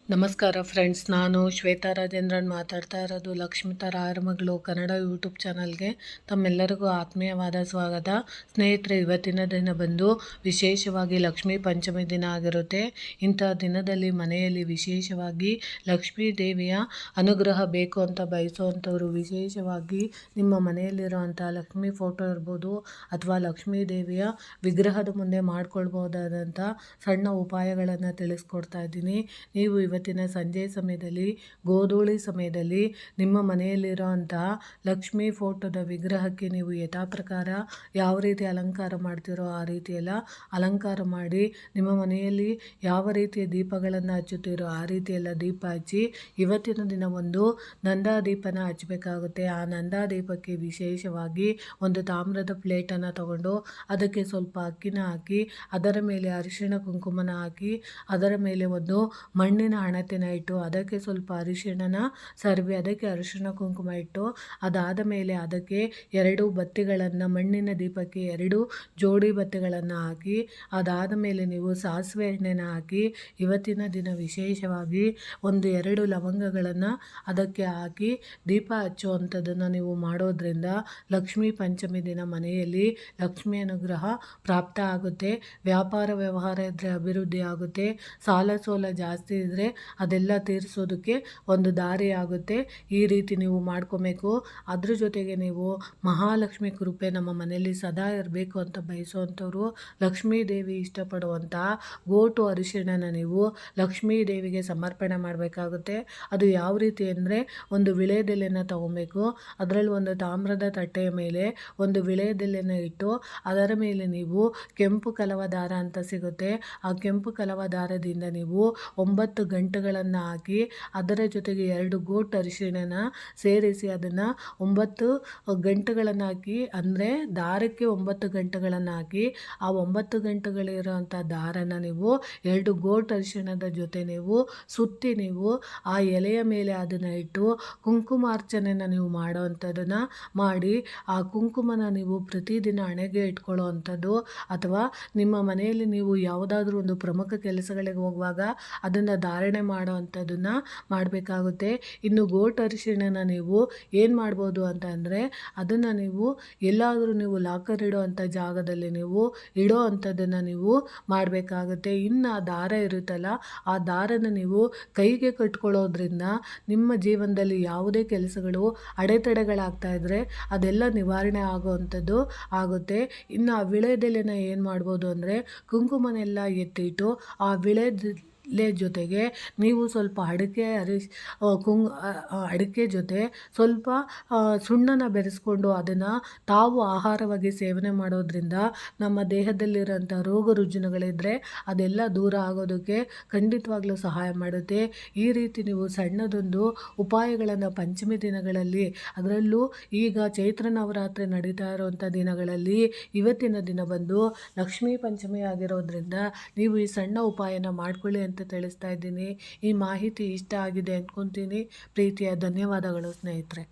ನಮಸ್ಕಾರ ಫ್ರೆಂಡ್ಸ್, ನಾನು ಶ್ವೇತಾ ರಾಜೇಂದ್ರನ್ ಮಾತಾಡ್ತಾ ಇರೋದು ಲಕ್ಷ್ಮಿತಾ ರಾಯರ ಮಗಳು ಕನ್ನಡ ಯೂಟ್ಯೂಬ್ ಚಾನಲ್ಗೆ ತಮ್ಮೆಲ್ಲರಿಗೂ ಆತ್ಮೀಯವಾದ ಸ್ವಾಗತ. ಸ್ನೇಹಿತರೆ, ಇವತ್ತಿನ ದಿನ ಬಂದು ವಿಶೇಷವಾಗಿ ಲಕ್ಷ್ಮೀ ಪಂಚಮಿ ದಿನ ಆಗಿರುತ್ತೆ. ಇಂಥ ದಿನದಲ್ಲಿ ಮನೆಯಲ್ಲಿ ವಿಶೇಷವಾಗಿ ಲಕ್ಷ್ಮೀ ದೇವಿಯ ಅನುಗ್ರಹ ಬೇಕು ಅಂತ ಬಯಸುವಂಥವ್ರು ವಿಶೇಷವಾಗಿ ನಿಮ್ಮ ಮನೆಯಲ್ಲಿರುವಂಥ ಲಕ್ಷ್ಮೀ ಫೋಟೋ ಇರ್ಬೋದು ಅಥವಾ ಲಕ್ಷ್ಮೀ ದೇವಿಯ ವಿಗ್ರಹದ ಮುಂದೆ ಮಾಡ್ಕೊಳ್ಬೋದಾದಂಥ ಸಣ್ಣ ಉಪಾಯಗಳನ್ನು ತಿಳಿಸ್ಕೊಡ್ತಾ ಇದ್ದೀನಿ. ನೀವು ಇವತ್ತಿನ ಸಂಜೆ ಸಮಯದಲ್ಲಿ ಗೋಧೂಳಿ ಸಮಯದಲ್ಲಿ ನಿಮ್ಮ ಮನೆಯಲ್ಲಿರೋಂತಹ ಲಕ್ಷ್ಮೀ ಫೋಟೋದ ವಿಗ್ರಹಕ್ಕೆ ನೀವು ಯಥಾ ಪ್ರಕಾರ ಯಾವ ರೀತಿ ಅಲಂಕಾರ ಮಾಡ್ತೀರೋ ಆ ರೀತಿಯೆಲ್ಲ ಅಲಂಕಾರ ಮಾಡಿ, ನಿಮ್ಮ ಮನೆಯಲ್ಲಿ ಯಾವ ರೀತಿಯ ದೀಪಗಳನ್ನು ಹಚ್ಚುತ್ತೀರೋ ಆ ರೀತಿಯೆಲ್ಲ ದೀಪ ಹಚ್ಚಿ ಇವತ್ತಿನ ದಿನ ಒಂದು ನಂದಾದೀಪನ ಹಚ್ಚಬೇಕಾಗುತ್ತೆ. ಆ ನಂದಾದೀಪಕ್ಕೆ ವಿಶೇಷವಾಗಿ ಒಂದು ತಾಮ್ರದ ಪ್ಲೇಟನ್ನು ತಗೊಂಡು ಅದಕ್ಕೆ ಸ್ವಲ್ಪ ಅಕ್ಕಿನ ಹಾಕಿ ಅದರ ಮೇಲೆ ಅರಿಶಿಣ ಕುಂಕುಮನ ಹಾಕಿ ಅದರ ಮೇಲೆ ಒಂದು ಮಣ್ಣಿನ ಹಣತೆನ ಇಟ್ಟು ಅದಕ್ಕೆ ಸ್ವಲ್ಪ ಅರಿಶಿಣನ ಸರ್ವಿ ಅದಕ್ಕೆ ಅರಿಶಿಣ ಕುಂಕುಮ ಇಟ್ಟು ಅದಾದ ಮೇಲೆ ಅದಕ್ಕೆ 2 ಬತ್ತಿಗಳನ್ನು ಮಣ್ಣಿನ ದೀಪಕ್ಕೆ 2 ಜೋಡಿ ಬತ್ತಿಗಳನ್ನು ಹಾಕಿ ಅದಾದ ಮೇಲೆ ನೀವು ಸಾಸಿವೆ ಎಣ್ಣೆನ ಹಾಕಿ ಇವತ್ತಿನ ದಿನ ವಿಶೇಷವಾಗಿ 1-2 ಲವಂಗಗಳನ್ನು ಅದಕ್ಕೆ ಹಾಕಿ ದೀಪ ಹಚ್ಚುವಂಥದ್ದನ್ನು ನೀವು ಮಾಡೋದ್ರಿಂದ ಲಕ್ಷ್ಮೀ ಪಂಚಮಿ ದಿನ ಮನೆಯಲ್ಲಿ ಲಕ್ಷ್ಮೀ ಅನುಗ್ರಹ ಪ್ರಾಪ್ತ ಆಗುತ್ತೆ. ವ್ಯಾಪಾರ ವ್ಯವಹಾರ ಇದ್ದರೆ ಅಭಿವೃದ್ಧಿ ಆಗುತ್ತೆ. ಸಾಲ ಸೋಲ ಜಾಸ್ತಿ ಇದ್ದರೆ ಅದೆಲ್ಲ ತೀರಿಸೋದಕ್ಕೆ ಒಂದು ದಾರಿ ಆಗುತ್ತೆ. ಈ ರೀತಿ ನೀವು ಮಾಡ್ಕೋಬೇಕು. ಅದ್ರ ಜೊತೆಗೆ ನೀವು ಮಹಾಲಕ್ಷ್ಮಿ ಕೃಪೆ ನಮ್ಮ ಮನೆಯಲ್ಲಿ ಸದಾ ಇರಬೇಕು ಅಂತ ಬಯಸುವಂಥವ್ರು ಲಕ್ಷ್ಮೀ ದೇವಿ ಇಷ್ಟಪಡುವಂಥ ಗೋಟು ಅರಿಶಿಣನ ನೀವು ಲಕ್ಷ್ಮೀ ದೇವಿಗೆ ಸಮರ್ಪಣೆ ಮಾಡಬೇಕಾಗುತ್ತೆ. ಅದು ಯಾವ ರೀತಿ ಅಂದರೆ, ಒಂದು ವಿಳೆದೆಲೆನ ತಗೊಬೇಕು. ಅದರಲ್ಲಿ ಒಂದು ತಾಮ್ರದ ತಟ್ಟೆಯ ಮೇಲೆ ಒಂದು ವಿಳೆದೆಲೆನ ಇಟ್ಟು ಅದರ ಮೇಲೆ ನೀವು ಕೆಂಪು ಕಲವ ದಾರ ಅಂತ ಸಿಗುತ್ತೆ. ಆ ಕೆಂಪು ಕಲವ ದಾರದಿಂದ ನೀವು 9 ಗಂಟುಗಳನ್ನು ಹಾಕಿ ಅದರ ಜೊತೆಗೆ 2 ಗೋಟು ಅರಿಶಿಣನ ಸೇರಿಸಿ ಅದನ್ನು 9 ಗಂಟುಗಳನ್ನು ಹಾಕಿ, ಅಂದರೆ ದಾರಕ್ಕೆ 9 ಗಂಟುಗಳನ್ನು ಹಾಕಿ ಆ 9 ಗಂಟುಗಳಿರೋಂಥ ದಾರನ ನೀವು 2 ಗೋಟು ಅರಿಶಿಣದ ಜೊತೆ ನೀವು ಸುತ್ತಿ ನೀವು ಆ ಎಲೆಯ ಮೇಲೆ ಅದನ್ನು ಇಟ್ಟು ಕುಂಕುಮಾರ್ಚನೆನ ನೀವು ಮಾಡೋವಂಥದ್ದನ್ನು ಮಾಡಿ ಆ ಕುಂಕುಮನ ನೀವು ಪ್ರತಿದಿನ ಹಣೆಗೆ ಇಟ್ಕೊಳ್ಳೋ ಅಂಥದ್ದು ಅಥವಾ ನಿಮ್ಮ ಮನೆಯಲ್ಲಿ ನೀವು ಯಾವುದಾದ್ರೂ ಒಂದು ಪ್ರಮುಖ ಕೆಲಸಗಳಿಗೆ ಹೋಗುವಾಗ ಅದನ್ನು ಧಾರಣೆ ಮಾಡೋ ಅಂಥದ್ದನ್ನು ಮಾಡಬೇಕಾಗುತ್ತೆ. ಇನ್ನು ಗೋಟು ಅರಿಶಿಣನ ನೀವು ಏನು ಮಾಡ್ಬೋದು ಅಂತ ಅಂದರೆ, ಅದನ್ನು ನೀವು ಎಲ್ಲಾದರೂ ನೀವು ಲಾಕರ್ ಇಡೋ ಅಂಥ ಜಾಗದಲ್ಲಿ ನೀವು ಇಡೋ ಅಂಥದ್ದನ್ನು ನೀವು ಮಾಡಬೇಕಾಗುತ್ತೆ. ಇನ್ನು ಆ ದಾರ ಇರುತ್ತಲ್ಲ, ಆ ದಾರನ ನೀವು ಕೈಗೆ ಕಟ್ಕೊಳ್ಳೋದ್ರಿಂದ ನಿಮ್ಮ ಜೀವನದಲ್ಲಿ ಯಾವುದೇ ಕೆಲಸಗಳು ಅಡೆತಡೆಗಳಾಗ್ತಾ ಇದ್ದರೆ ಅದೆಲ್ಲ ನಿವಾರಣೆ ಆಗೋವಂಥದ್ದು ಆಗುತ್ತೆ. ಇನ್ನು ಆ ವಿಳೆದೆಲೆನ ಏನು ಮಾಡ್ಬೋದು ಅಂದರೆ, ಕುಂಕುಮನೆಲ್ಲ ಎತ್ತಿಟ್ಟು ಆ ಜೊತೆಗೆ ನೀವು ಸ್ವಲ್ಪ ಅಡಿಕೆ ಜೊತೆ ಸ್ವಲ್ಪ ಸುಣ್ಣನ ಬೆರೆಸ್ಕೊಂಡು ಅದನ್ನು ತಾವು ಆಹಾರವಾಗಿ ಸೇವನೆ ಮಾಡೋದ್ರಿಂದ ನಮ್ಮ ದೇಹದಲ್ಲಿರೋಂಥ ರೋಗ ರುಜಿನಗಳಿದ್ದರೆ ಅದೆಲ್ಲ ದೂರ ಆಗೋದಕ್ಕೆ ಖಂಡಿತವಾಗ್ಲೂ ಸಹಾಯ ಮಾಡುತ್ತೆ. ಈ ರೀತಿ ನೀವು ಸಣ್ಣದೊಂದು ಉಪಾಯಗಳನ್ನು ಪಂಚಮಿ ದಿನಗಳಲ್ಲಿ, ಅದರಲ್ಲೂ ಈಗ ಚೈತ್ರ ನವರಾತ್ರಿ ನಡೀತಾ ಇರುವಂಥ ದಿನಗಳಲ್ಲಿ ಇವತ್ತಿನ ದಿನ ಬಂದು ಲಕ್ಷ್ಮೀ ಪಂಚಮಿ ಆಗಿರೋದ್ರಿಂದ ನೀವು ಈ ಸಣ್ಣ ಉಪಾಯನ ಮಾಡ್ಕೊಳ್ಳಿ ಅಂತ ತಿಳಿಸ್ತಾ ಇದ್ದೀನಿ. ಈ ಮಾಹಿತಿ ಇಷ್ಟ ಆಗಿದೆ ಅಂದ್ಕೊತೀನಿ. ಪ್ರೀತಿಯ ಧನ್ಯವಾದಗಳು ಸ್ನೇಹಿತರೆ.